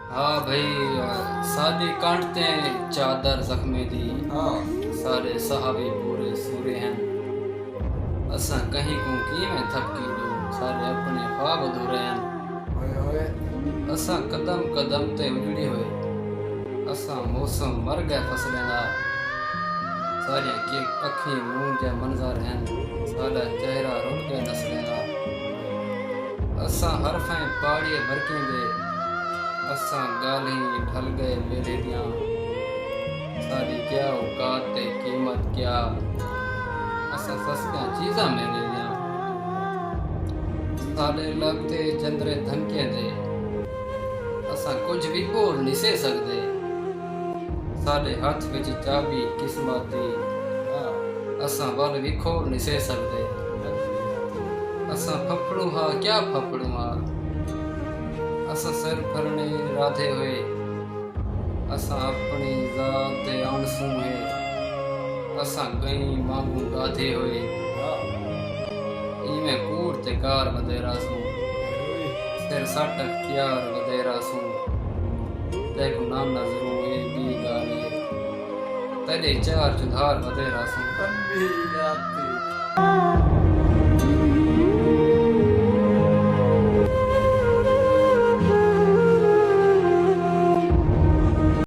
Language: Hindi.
हाँ भाई, सादी कांटते चादर जख्मे दी। हाँ सारे सहाबी पूरे सूरे हैं। असा कहीं को की में थपकी दो, सारे अपने ख्वाब अधूरे हैं। ओए ओए असा कदम कदम ते उजड़ी हुए, असा मौसम मर गए फसलें दा। सारे के अखी मुंह जा मंजर हैं, सारा चेहरा रुल गए नस्लें दा। असा हरफें पाड़िए बरकें दे, असा गाली ढल गए मेले दियां। सारी क्या औकात ते कीमत क्या, असा सस्तियां चीज़ां मेले दियां। सारे लगते जंदरे धमके दे, असा कुछ भी बोल नहीं से सकते। सारे हाथ विच चाबी किस्मत दी, असा वल भी खोल नहीं से सकते। असा फफड़ू हा क्या फफड़ू हा, असा सिर फरने राधे हुए। असा अपनी जात ते अणसू है, असा कहीं मांगू गाधे हुए। इवें कूड़ ते कार वधेरा सू, सिर सट अख्तियार वधेरा सू। तेको ना नजरू ए बी गाले, तेरे चार चुधार वधेरा सू। तन्वी जाती